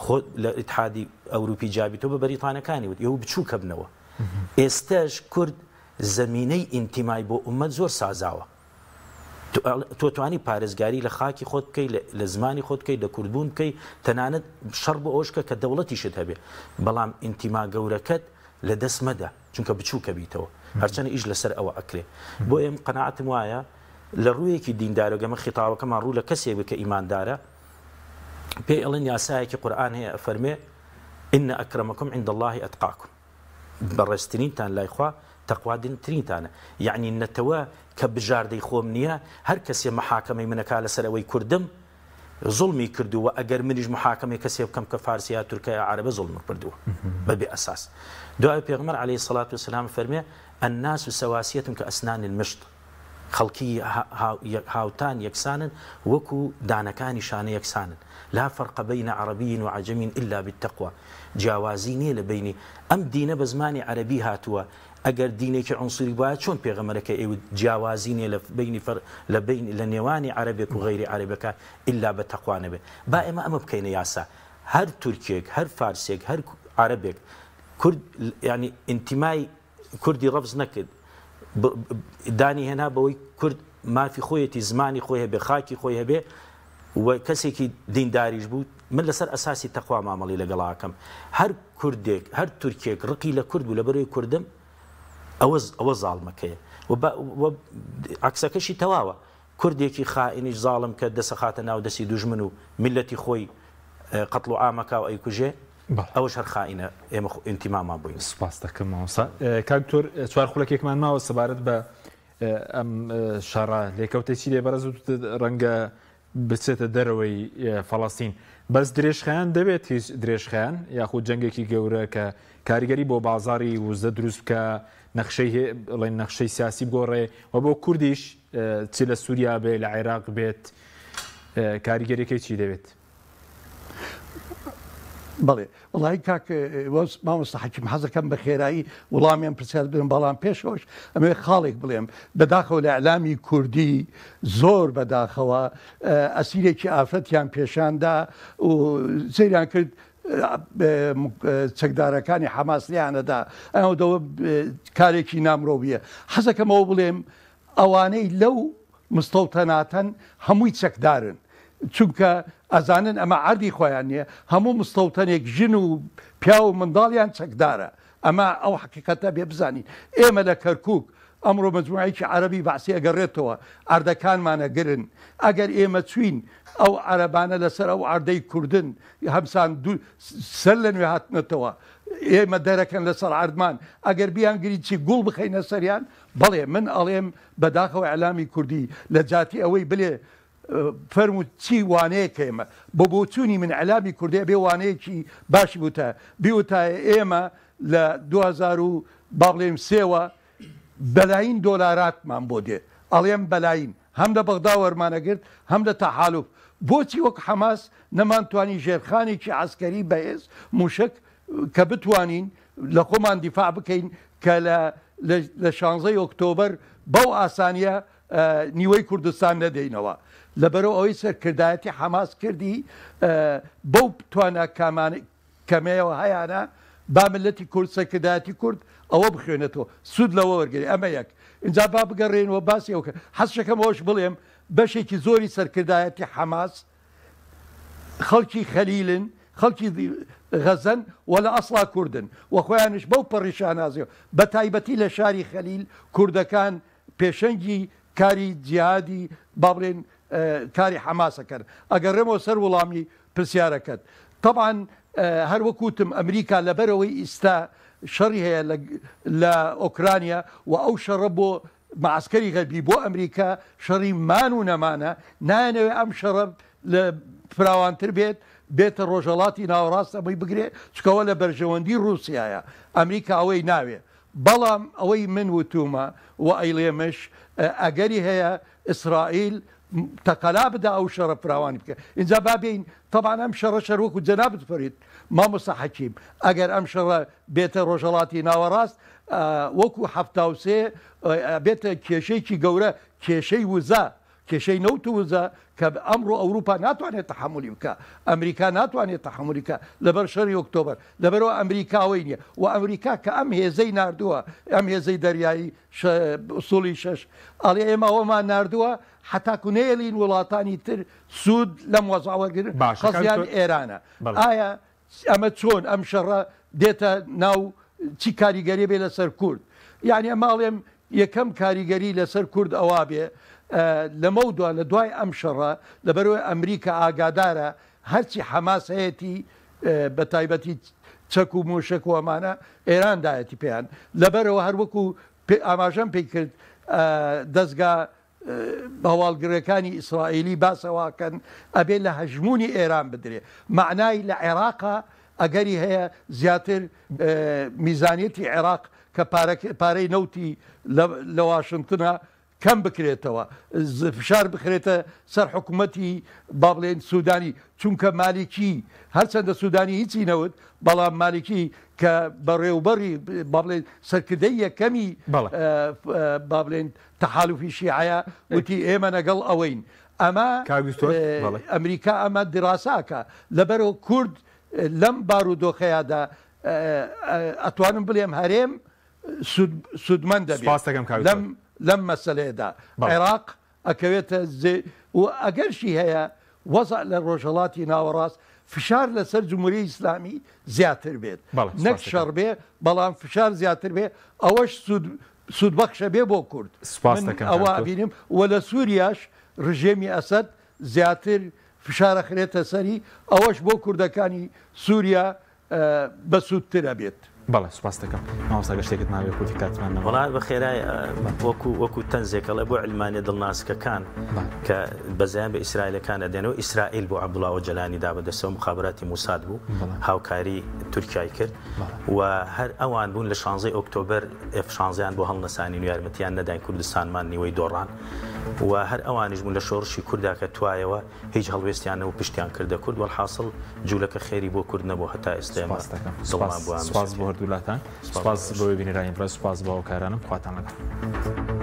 B: خۆت لە ئیتحادی ئەوروپی جابی تۆ بە بەریتانەکانی وت ئێوە بچووکە بنەوە ئێستاش کورد زەمینەی ئینتیمای بۆ ئومەت زۆر سازاوە تۆ توانی پارێزگاری لە خاکی خۆت بکەی لە زمانی خۆت بکەی لە کوردبوون بکەی تەنانەت شەڕ بۆ ئەوشکە کە دەوڵەتیشت هەبێ بەڵام ئینتیما گەورەکەت لە دەست مەدە چونکە بچووکە بیتەوە هەرچەنە ئیش لەسەر ئەوە ئەکرێ بۆ ئێم قەناعەتم وایە لە ڕوویەکی دیندارەگەمە خیتاوەکەمان ڕوو لە کەسێک بکە ئیماندارە پێی ئەڵێن یاسایەکی قورئان هەیە ئەفەرمێ ئین ئەکرەمەکم عند الله ئەتقاکم بەڕێزترینتان لای خوا تەقوادرترینتانە یعنی نەتەوە کە بژاردەی خۆم نییە هەر کەسێ محاکەمەی منەکا لەسەر ئەوەی کوردم زوڵمی کردووە ئەگەر منیش محاکەمەی کەسێ بکەم کە فارسیا تورکیا عەرەبە زوڵم کردووە بەبێ ئەساس دوای پێغەمبەر عەلەیهی سەڵات وسەلام فەرمێ الناس سەواسیەة کەئەسنان المشط خەڵکی هاوتان یەکسانن وەکو دانەکانی شانە یەکسانن لا فرق بين عربي وعجمي إلا بالتقوى جیاوازی نییە لە بینی ئەم دینە بە زمانی عەربی هاتووە ئەگەر دینێکی عنصری وایە چۆن پێغەمبەرەکە ئێوە جیاوازی نییە لە نێوانی عەرەبێک و غەیری عەرەبەکە ئیلا بە تەقوا نەبێ با ئێمە ئەمە بکەینە یاسا هەر تورکێک هەر فارسێک هەر عەرەبێک کورد ینی ئینتیمای کوردی ڕەفز نەکرد دانی هێنا بەوەی کورد مافی خۆیەتی زمانی خۆی هەبێ خاکی خۆی هەبێ و کەسێکی دینداریش بوو من لەسەر ئەساسی تەقوا مامەڵی لەگەڵاکەم هەر کوردێک هەر تورکێک ڕقی لە کورد بوو لە بەرەوەی کوردم ئەوە زاڵمەکەیە عکسەکەشی تەواوە کوردێکی خائینیش زاڵم کە دەسەخاتە ناو دەستی دوژمن و میلەتی خۆی قەتڵ و ئامەکا و ئەیکوژێ ئەوەش هەر خائینە ئێمە ئینتیمامان بووین
A: سپاس دەکەم مامۆستا کاکتۆر چوار خولەکێکمان ماوە سەبارەت بە ئەم شەڕە لێکەوتێکی لێ بەرەز ڕەنگە بچێتە دەرەوەی فەڵەستین بەس درێژخایان دەبێت هیچ درێژخایان یاخود جەنگێکی گەورە کە کاریگەری بۆ بازاری وزە دروست بکە نەخشەی سیاسی بگۆڕێ و بۆ کوردیش چ لە سووریا بێ لە عێراق بێت کاریگەریەکەی چی دەبێت؟
C: بەڵێ وڵی کاک مامۆستا حەکیم حەزەکەم بە خێرایی وڵامیان پرسیار بن بەڵام پێشەوەش ئەمێ خاڵێک بڵێم بەداخەوە لە ئەعلامی کوردی زۆر بەداخەوە ئەسیرێکی ئافرەتیان پێشاندا و سەیریان کرد چەکدارەکانی حەماسیانەدا ئەوەوە کارێکی نامرۆڤیە حەزەکەمەوە بڵێم ئەوانەی لەو مستەوتەناتەن هەمووی چەکدارن چونکە ئەزانن ئەمە عەردی خۆیان نییە هەموو مستەوتەنێک ژن و پیا و منداڵیان چەکدارە ئەمە ئەو حقیقەتە بێ بزانین ئێمە لە کەرکووک ئەمڕۆ مەجموعەیەکی عەرەبی بەعسی ئەگەڕێتەوە ئاردەکانمانە گرن ئەگەر ئێمە چوین ئەو عەرەبانە لەسەر ئەو ئاردەی کوردن هەمسان سەر لە نوێ هاتنەتەوە ئێمە دەرەکەن لەسەر عەردمان ئەگەر بیان گری چی گوڵ بخەینە سەریان بەڵێ من ئەڵێم بەداخەوە ئەعلامی کوردی لە جاتی ئەوەی بلێ فەرموو چی وانەیەکە ئێمە بۆ بۆچوونی من ئەعلامی کوردی بێ وانەیەکی باشی بووتە بیوتایە ئێمە لە 2000 با بڵێم سێوە بەلاین دۆلاراتمان بۆ دێ ئەڵێم بەلاین هەم لە بەغدا وەرمانەگرت هەم لە تەحالوف بۆچی وەک حەماس نەمانتوانی ژێرخانێکی عەسکەری بەهێز موشک کە بتوانین لە خۆمان دیفاع بکەین کە لە 16 ئۆکتۆبەر بەو ئاسانیە نیوەی کوردستان نەدەینەوە لەبەرەوە ئەوەی سەرکردایەتی حەماس کردی بەو توانە کەمەیەوە هەیەە با ملەتی کورد سەرکردایەتی کورد ئەوە بخوێنێتەوە سوود لەوە وەرگری ئەمە یەک اینجا با بگەڕێنەوە باسی ئەوکە حەزشەکەمەوەش بڵێم بەشێکی زۆری سەرکردایەتی حەماس خەڵکی خەلیلن خەڵکی غەزەن و لە ئەسڵا کوردن و خۆیانش بەو پەڕیشانازیەوە بە تایبەتی لە شاری خەلیل کوردەکان پێشەنگی کاری جیهادی با بڵێن کاری حەماسەکەن ئەگەڕێمەوە سەر وەڵامی پرسیارەکەت طبعاً هەر وەکوتم ئەمریکا لەبەرەوەی ئیستا شەڕی هەیە لە ئۆکرانیا و ئەو شەڕە بۆ معسکەری غەربی بۆ ئەمریکا شەڕی مان و نەمانە نایەنەوێ ئەم شەڕە لە فراوانتر بێتە ڕۆژهەڵاتی ناوەڕاست ئەمەی بگرێ چکەوە لە بەرژەوەندی رووسایە ئەمریکا ئەوەی ناوێ بەڵام ئەوەی من وتومە و ئەیڵێمەش ئەگەری هەیە ئیسرائیل تەقەلا بدا ئەو شەڕە فراوانی بکە اینجا بابین طبعا ئەم شەڕە شەروەکو جەنابەت فەرید مامۆستا حەکیم ئەگەر ئەم شەڕە بێتە ڕۆژهەڵاتی ناوەڕاست وەکو 73 بێتە کێشەیەکی گەورە کێشەی وزە کێشەی نەوت وزە کە ئەمڕۆ ئەوروپا ناتوانێت تەحملی بکە ئەمریکا ناتوانێت تەحملی بکە لەبەر شەڕی ئۆکتۆبەر لەبەرەوە ئەمریکاوەی نییە و ئەمریکا کە ئەم هێزەی ناردووە ئەم هێزەی دەریایی ئوسوڵی 6 ئەڵێ ئێمە ئەوەمان ناردووە حتاکو نێڵین وڵاتانی تر سوود لەم وەزاوەرگرن خەزیان ئێرانە ئایا ئەمە چۆن ئەم شەڕە دێتە ناو چی کاریگەری بێ لەسەر کورد یعنی ئەماڵێم یەکەم کاریگەری لەسەر کورد ئەوا بێ لەمە دووە لە دوای ئەم شەڕە لەبەرەوەی ئەمریکا ئاگادارە هەرچی حەماس هەیەی بە تایبەتی چەک و موشک و ئەمانە ئێراندایەتی پێیان لەبەرەوە هەروەکو ئاماژەم پێی کرد دەستگا هەواڵگرەکانی ئیسرائیلی باسەواکەن ئەبێ لە هەژمونی ئێران بدرێ معنای لە عێراقا ئەگەری هەیە زیاتر میزانیەتی عێراق کە پارەی نەوتی لە واشنگتنە کەم بکرێتەوە فشار بخرێتە سەر حکوومەتی با بڵێن سوودانی چونکە مالیکی هەرچەندە سوودانی هیچی نەوت بەڵام مالیکی کە بەڕێوبەری با بڵێن سەرکردەی یەکەمی با بڵێن تەحالوفی شیعەیە وتی ئێمە لەگەڵ ئەوەین ئەمە ئەمریکا ئەمە دراساکە لەبەرەوە کورد لەم بارودۆخەیەدا ئەتوانم بڵێم هەرێم سوودمەند دەبێت لەم مەسەلەیەدا عێراق ئەکەوێتە و ئەگەرشی هەیە وەزع لە ڕۆژهەڵاتی ناوەڕاست فشار لەسەر جمهوری ئیسلامی زیاتر بێت نەک شەڕ بێ بەڵام فشار زیاتر بێ ئەوەش سوودبەخشە بێ بۆ کورد ئەوە بینیم و لە سووریاش ڕژێمی ئەسەد زیاتر فشارە خرێتە سەری ئەوەش بۆ کوردەکانی سووریا بەسوودترە بێت.
A: بەڵێ سوپاس دەکەم ماوەستا گەشتێکت ناوێ کوتی کاتمان
B: وڵات بە خێرای وەکو تەنزێکەڵێ بۆ علمانیە دڵناسکەکان کە بەزیان بە ئیسرائیلەکانە دێنەوە ئیسرائیل بۆ عەبدوڵڵا ئۆجەلانی دابەدەستەوە مخابراتی موساد بوو هاوکاری تورکیای کرد و هەر ئەوان بوون لە 16 ئۆکتۆبەر F16یان بۆ هەڵنەسانی یارمەتیان نەداین کوردستانمان نیوەی دۆڕان و هەر ئەوانش بوون لە شۆڕشی کووردا کە توایەوە هیچ هەڵوێستیانەوە پشتیان کردە کورد وەڵحاصڵ جوولەکە خێری بۆ کورد نەبوو هەتا ئێستا
A: سپاس بۆ هەردوولاتان سپاس بۆ بینیرانی بڕە سپاس بۆ ئەو کارانم خواتان لەگەڵ.